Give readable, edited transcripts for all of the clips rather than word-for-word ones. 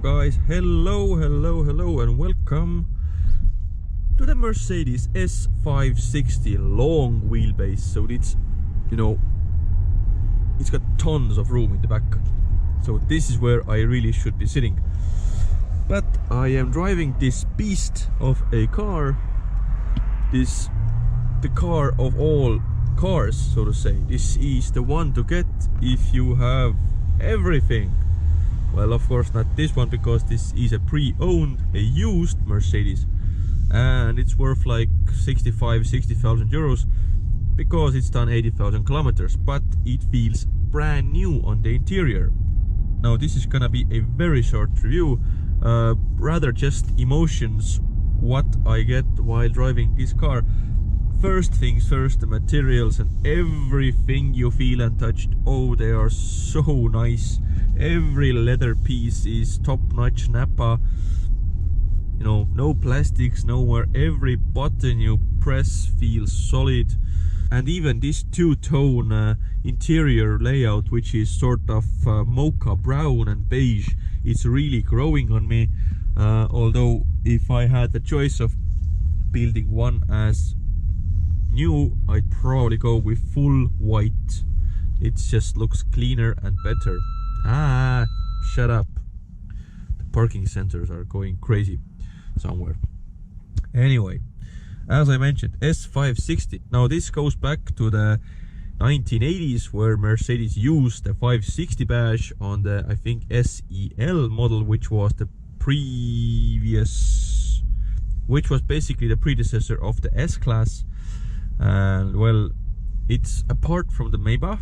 guys, hello and welcome to the Mercedes S560 Long wheelbase. So it's, it's got tons of room in the back. So this is where I really should be sitting. But I am driving this beast of a car. The car of all cars, so to say. This is the one to get if you have everything. Well, of course not this one, because this is a pre-owned, a used Mercedes, and it's worth like 60,000 euros because it's done 80,000 kilometers, but it feels brand new on the interior. Now this is gonna be a very short review, rather just emotions, what I get while driving this car. First things first, the materials and everything you feel and touched, oh, they are so nice. Every leather piece is top-notch Napa, no plastics nowhere. Every button you press feels solid, and even this two-tone interior layout, which is sort of mocha brown and beige, it's really growing on me. Although if I had the choice of building one as new, I'd probably go with full white. It just looks cleaner and better. Ah, shut up. The parking sensors are going crazy somewhere. Anyway, as I mentioned, S560. Now this goes back to the 1980s, where Mercedes used the 560 badge on the, I think, SEL model, which was the previous, which was basically the predecessor of the S-Klasse. And well, it's apart from the Maybach,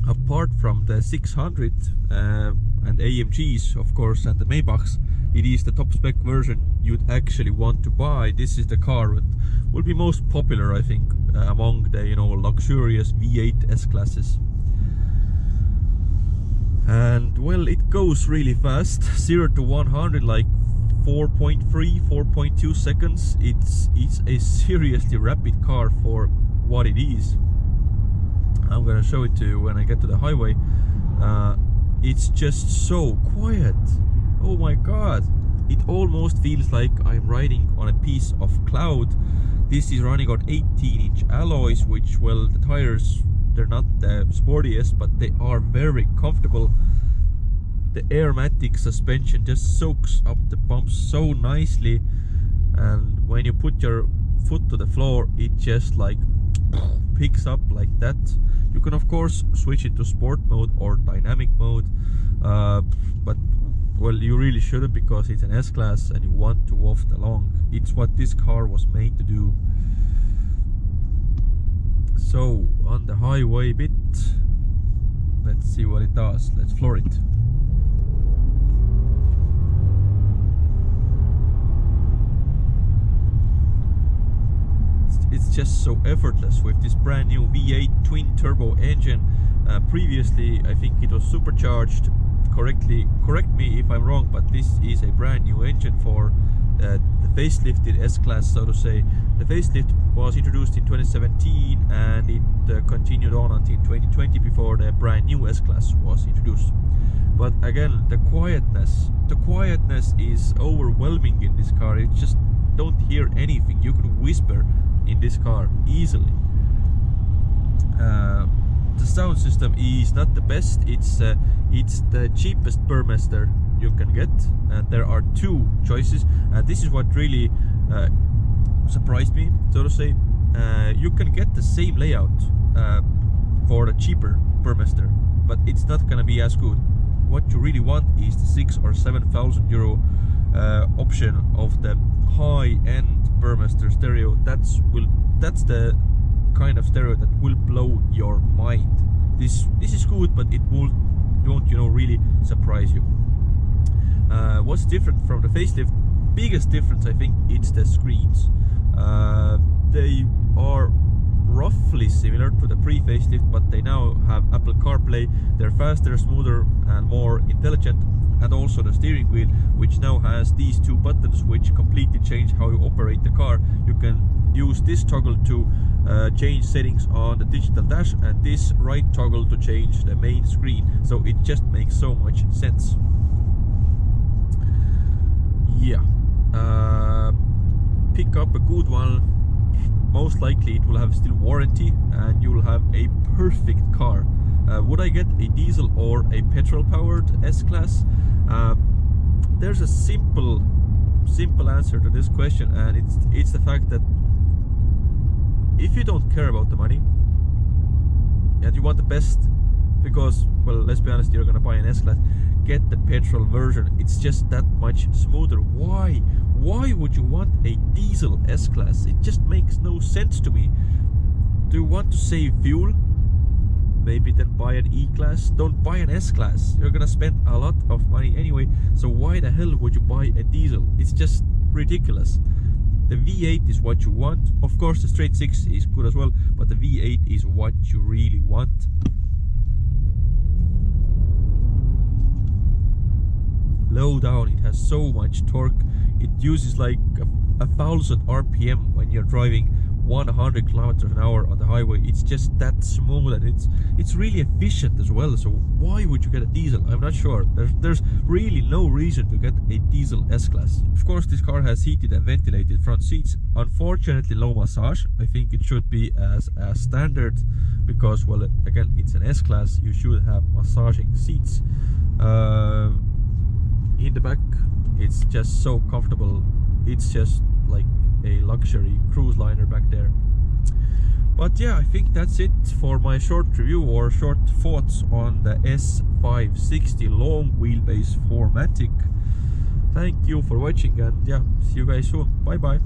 apart from the 600 and AMGs, of course, and the Maybachs, it is the top spec version you'd actually want to buy. This is the car that will be most popular, I think, among the luxurious V8 S-classes. And well, it goes really fast, 0 to 100 like 4.2 seconds. It's a seriously rapid car for what it is. I'm gonna show it to you when I get to the highway. It's just so quiet. Oh my god, it almost feels like I'm riding on a piece of cloud. This is running on 18-inch alloys, which, well, the tires, they're not the sportiest, but they are very comfortable. The aromatic suspension just soaks up the bumps so nicely, and when you put your foot to the floor, it just like picks up like that. You can of course switch it to sport mode or dynamic mode, but well, you really shouldn't, because it's an S-Class and you want to waft along. It's what this car was made to do. So on the highway bit, let's see what it does. Let's floor it. It's just so effortless with this brand new V8 twin turbo engine. Previously, I think it was supercharged. Correct me if I'm wrong, but this is a brand new engine for the facelifted S-Class, so to say. The facelift was introduced in 2017 and it continued on until 2020 before the brand new S-Class was introduced. But again, the quietness is overwhelming in this car. You just don't hear anything. You can whisper in this car easily. The sound system is not the best. It's the cheapest Burmester you can get, and there are two choices, and this is what really surprised me, so to say. You can get the same layout for the cheaper Burmester, but it's not gonna be as good. What you really want is the 6,000 or 7,000 euro option of the high-end Burmester stereo. That's the kind of stereo that will blow your mind. This is good, but it won't really surprise you. What's different from the facelift? Biggest difference, I think, it's the screens. They are roughly similar to the pre-facelift, but they now have Apple CarPlay. They're faster, smoother and more intelligent, and also the steering wheel, which now has these two buttons which completely change how you operate the car. You can use this toggle to change settings on the digital dash, and this right toggle to change the main screen. So it just makes so much sense. yeah, pick up a good one. Most likely it will have still warranty and you will have a perfect car. Would I get a diesel or a petrol powered S-Class? There's a simple answer to this question, and it's the fact that if you don't care about the money and you want the best, because, well, let's be honest, you're gonna buy an S-Class, get the petrol version. It's just that much smoother. Why would you want a diesel S-Class? It just makes no sense to me. Do you want to save fuel? Maybe then buy an E-Class. Don't buy an S-Class. You're gonna spend a lot of money anyway, so why the hell would you buy a diesel? It's just ridiculous. The V8 is what you want. Of course the straight 6 is good as well, but the V8 is what you really want. Low down, it has so much torque. It uses like 1,000 RPM when you're driving 100 kilometers an hour on the highway. It's just that smooth, and it's really efficient as well. So why would you get a diesel? I'm not sure. There's really no reason to get a diesel S-Class. Of course, this car has heated and ventilated front seats. Unfortunately, low massage. I think it should be as standard, because, well, again, it's an S-Class. You should have massaging seats. In the back, it's just so comfortable. It's just like a luxury cruise liner back there. But yeah, I think that's it for my short review or short thoughts on the S560 long wheelbase for Matic. Thank you for watching, and yeah, see you guys soon. Bye bye.